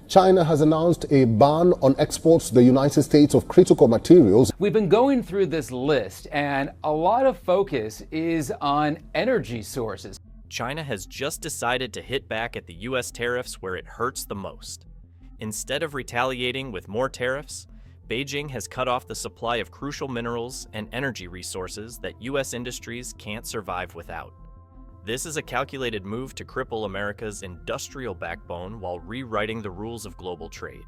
China has announced a ban on exports to the United States of critical materials. We've been going through this list, and a lot of focus is on energy sources. China has just decided to hit back at the U.S. tariffs where it hurts the most. Instead of retaliating with more tariffs, Beijing has cut off the supply of crucial minerals and energy resources that U.S. industries can't survive without. This is a calculated move to cripple America's industrial backbone while rewriting the rules of global trade.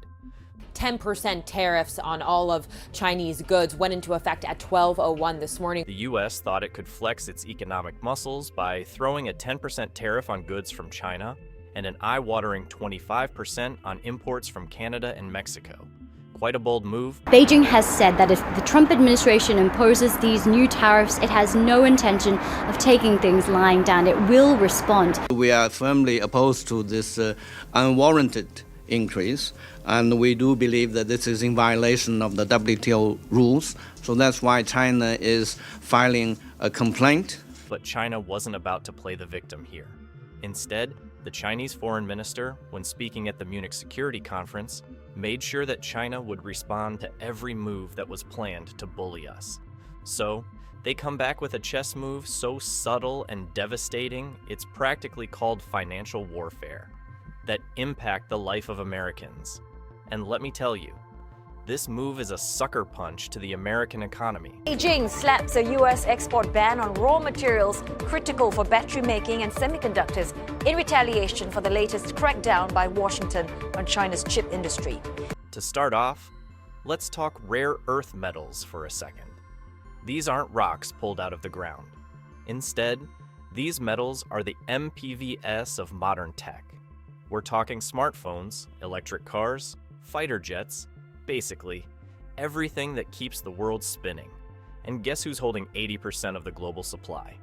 10% tariffs on all of Chinese goods went into effect at 12:01 this morning. The U.S. thought it could flex its economic muscles by throwing a 10% tariff on goods from China and an eye-watering 25% on imports from Canada and Mexico. Quite a bold move. Beijing has said that if the Trump administration imposes these new tariffs, it has no intention of taking things lying down. It will respond. We are firmly opposed to this unwarranted increase, and we do believe that this is in violation of the WTO rules. So that's why China is filing a complaint. But China wasn't about to play the victim here. Instead, the Chinese foreign minister, when speaking at the Munich Security Conference, made sure that China would respond to every move that was planned to bully us. So, they come back with a chess move so subtle and devastating, it's practically called financial warfare, that impact the life of Americans. And let me tell you, this move is a sucker punch to the American economy. Beijing slaps a U.S. export ban on raw materials critical for battery making and semiconductors in retaliation for the latest crackdown by Washington on China's chip industry. To start off, let's talk rare earth metals for a second. These aren't rocks pulled out of the ground. Instead, these metals are the MPVS of modern tech. We're talking smartphones, electric cars, fighter jets, basically, everything that keeps the world spinning. And guess who's holding 80% of the global supply?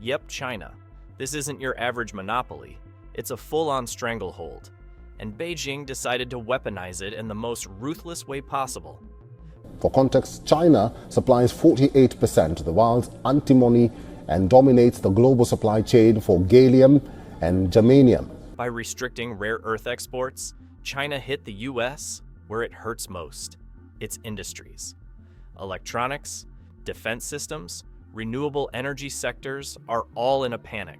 Yep, China. This isn't your average monopoly. It's a full-on stranglehold. And Beijing decided to weaponize it in the most ruthless way possible. For context, China supplies 48% of the world's antimony and dominates the global supply chain for gallium and germanium. By restricting rare earth exports, China hit the U.S. where it hurts most, its industries. Electronics, defense systems, renewable energy sectors are all in a panic.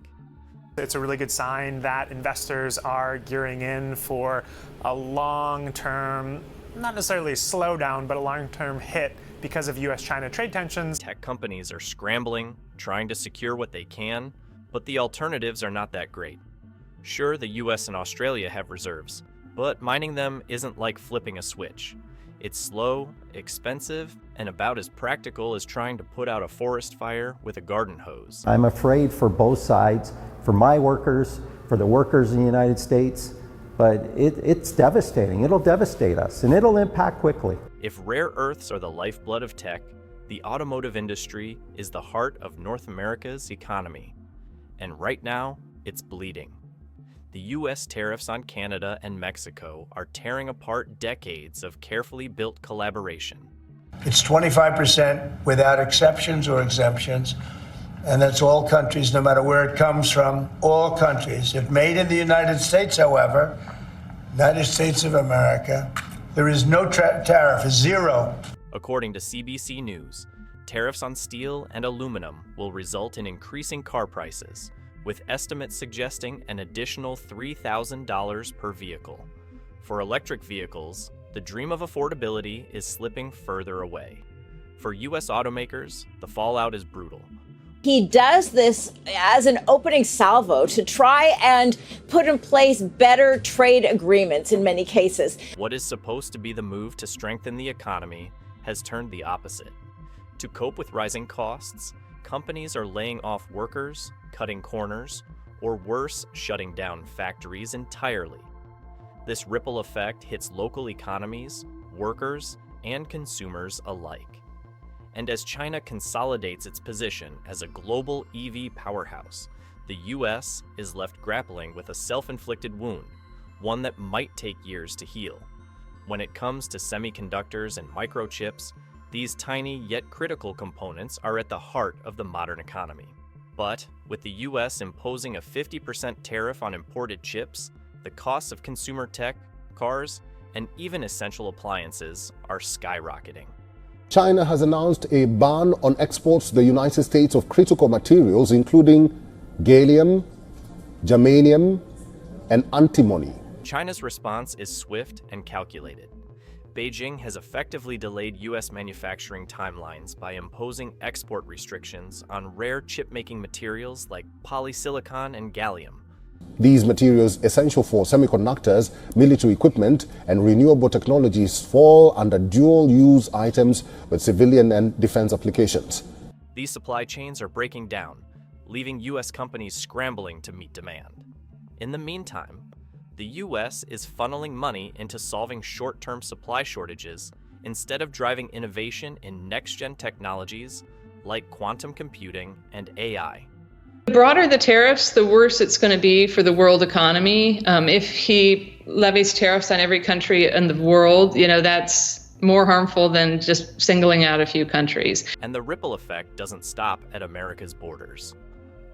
It's a really good sign that investors are gearing in for a long-term, not necessarily slowdown, but a long-term hit because of U.S.-China trade tensions. Tech companies are scrambling, trying to secure what they can, but the alternatives are not that great. Sure, the U.S. and Australia have reserves, but mining them isn't like flipping a switch. It's slow, expensive, and about as practical as trying to put out a forest fire with a garden hose. I'm afraid for both sides, for my workers, for the workers in the United States, but it's devastating. It'll devastate us, and it'll impact quickly. If rare earths are the lifeblood of tech, the automotive industry is the heart of North America's economy. And right now, it's bleeding. The U.S. tariffs on Canada and Mexico are tearing apart decades of carefully built collaboration. It's 25% without exceptions or exemptions, and that's all countries, no matter where it comes from, all countries. If made in the United States, however, United States of America, there is no tariff, zero. According to CBC News, tariffs on steel and aluminum will result in increasing car prices, with estimates suggesting an additional $3,000 per vehicle. For electric vehicles, the dream of affordability is slipping further away. For U.S. automakers, the fallout is brutal. He does this as an opening salvo to try and put in place better trade agreements in many cases. What is supposed to be the move to strengthen the economy has turned the opposite. To cope with rising costs, companies are laying off workers, cutting corners, or worse, shutting down factories entirely. This ripple effect hits local economies, workers, and consumers alike. And as China consolidates its position as a global EV powerhouse, the US is left grappling with a self-inflicted wound, one that might take years to heal. When it comes to semiconductors and microchips, these tiny yet critical components are at the heart of the modern economy. But with the US imposing a 50% tariff on imported chips, the costs of consumer tech Cars, and even essential appliances are skyrocketing. China has announced a ban on exports to the United States of critical materials, including gallium, germanium, and antimony. China's response is swift and calculated. Beijing has effectively delayed U.S. manufacturing timelines by imposing export restrictions on rare chip-making materials like polysilicon and gallium. These materials, essential for semiconductors, military equipment, and renewable technologies, fall under dual-use items with civilian and defense applications. These supply chains are breaking down, leaving U.S. companies scrambling to meet demand. In the meantime, the U.S. is funneling money into solving short-term supply shortages instead of driving innovation in next-gen technologies like quantum computing and AI. The broader the tariffs, the worse it's going to be for the world economy. If he levies tariffs on every country in the world, that's more harmful than just singling out a few countries. And the ripple effect doesn't stop at America's borders.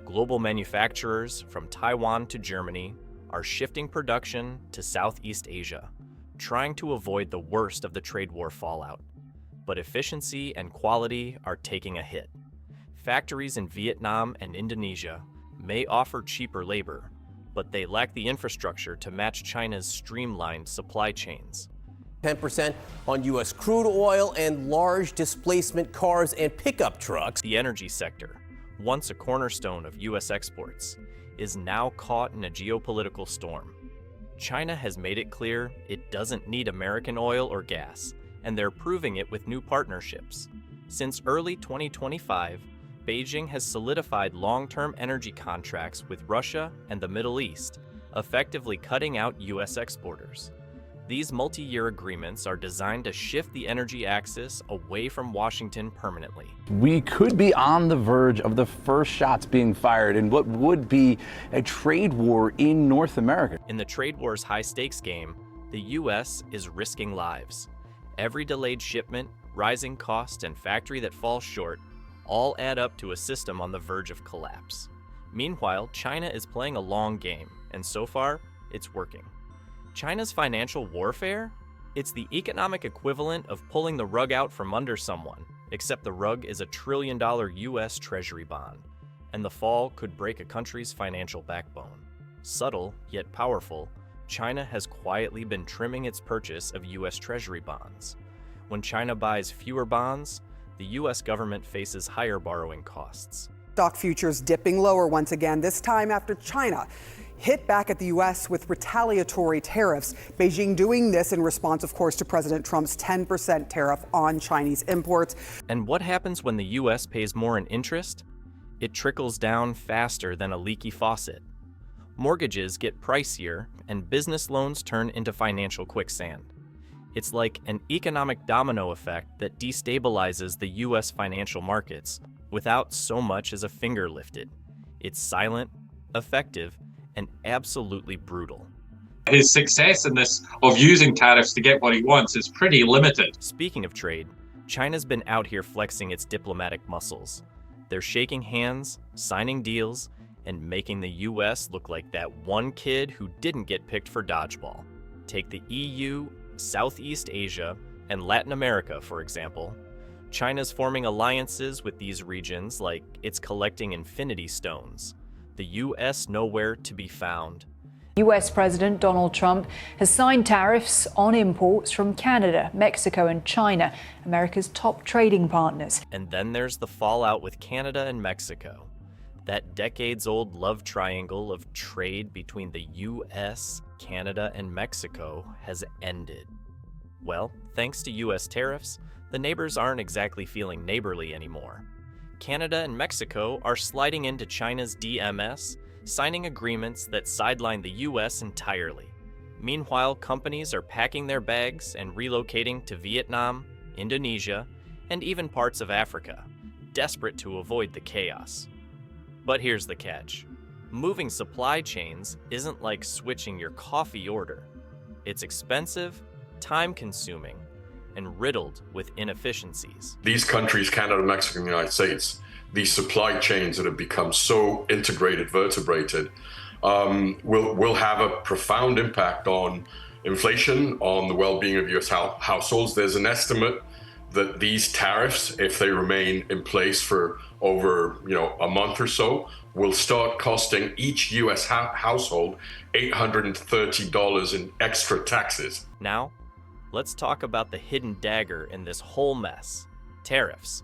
Global manufacturers from Taiwan to Germany are shifting production to Southeast Asia, trying to avoid the worst of the trade war fallout. But efficiency and quality are taking a hit. Factories in Vietnam and Indonesia may offer cheaper labor, but they lack the infrastructure to match China's streamlined supply chains. 10% on U.S. crude oil and large displacement cars and pickup trucks. The energy sector, once a cornerstone of U.S. exports, is now caught in a geopolitical storm. China has made it clear it doesn't need American oil or gas, and they're proving it with new partnerships. Since early 2025, Beijing has solidified long-term energy contracts with Russia and the Middle East, effectively cutting out U.S. exporters. These multi-year agreements are designed to shift the energy axis away from Washington permanently. We could be on the verge of the first shots being fired in what would be a trade war in North America. In the trade war's high-stakes game, the U.S. is risking lives. Every delayed shipment, rising cost, and factory that falls short all add up to a system on the verge of collapse. Meanwhile, China is playing a long game, and so far, it's working. China's financial warfare? It's the economic equivalent of pulling the rug out from under someone, except the rug is $1 trillion U.S. Treasury bond, and the fall could break a country's financial backbone. Subtle, yet powerful, China has quietly been trimming its purchase of U.S. Treasury bonds. When China buys fewer bonds, the U.S. government faces higher borrowing costs. Stock futures dipping lower once again, this time after China hit back at the U.S. with retaliatory tariffs. Beijing doing this in response, of course, to President Trump's 10% tariff on Chinese imports. And what happens when the U.S. pays more in interest? It trickles down faster than a leaky faucet. Mortgages get pricier, and business loans turn into financial quicksand. It's like an economic domino effect that destabilizes the U.S. financial markets without so much as a finger lifted. It's silent, effective, and absolutely brutal. His success in this of using tariffs to get what he wants is pretty limited. Speaking of trade, China's been out here flexing its diplomatic muscles. They're shaking hands, signing deals, and making the U.S. look like that one kid who didn't get picked for dodgeball. Take the EU, Southeast Asia, and Latin America, for example. China's forming alliances with these regions like it's collecting infinity stones. The U.S. nowhere to be found. U.S. President Donald Trump has signed tariffs on imports from Canada, Mexico, and China, America's top trading partners. And then there's the fallout with Canada and Mexico. That decades-old love triangle of trade between the U.S., Canada, and Mexico has ended. Well, thanks to U.S. tariffs, the neighbors aren't exactly feeling neighborly anymore. Canada and Mexico are sliding into China's DMS, signing agreements that sideline the U.S. entirely. Meanwhile, companies are packing their bags and relocating to Vietnam, Indonesia, and even parts of Africa, desperate to avoid the chaos. But here's the catch. Moving supply chains isn't like switching your coffee order. It's expensive, time-consuming, and riddled with inefficiencies. These countries, Canada, Mexico, and the United States, these supply chains that have become so integrated, vertebrated, will have a profound impact on inflation on the well-being of US households. There's an estimate that these tariffs, if they remain in place for over a month or so, will start costing each US household $830 in extra taxes. Now, let's talk about the hidden dagger in this whole mess: tariffs.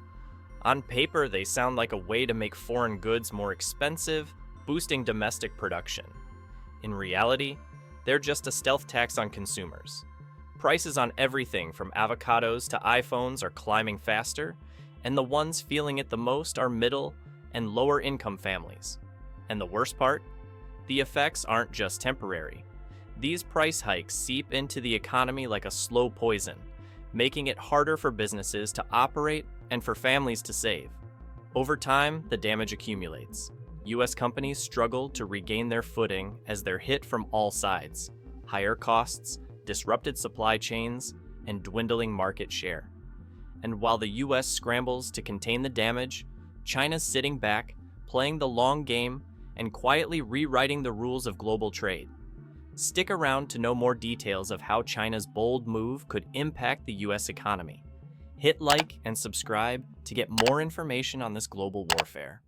On paper, they sound like a way to make foreign goods more expensive, boosting domestic production. In reality, they're just a stealth tax on consumers. Prices on everything from avocados to iPhones are climbing faster, and the ones feeling it the most are middle and lower income families. And the worst part? The effects aren't just temporary. These price hikes seep into the economy like a slow poison, making it harder for businesses to operate and for families to save. Over time, the damage accumulates. US companies struggle to regain their footing as they're hit from all sides: higher costs, disrupted supply chains, and dwindling market share. And while the US scrambles to contain the damage, China's sitting back, playing the long game, and quietly rewriting the rules of global trade. Stick around to know more details of how China's bold move could impact the US economy. Hit like and subscribe to get more information on this global warfare.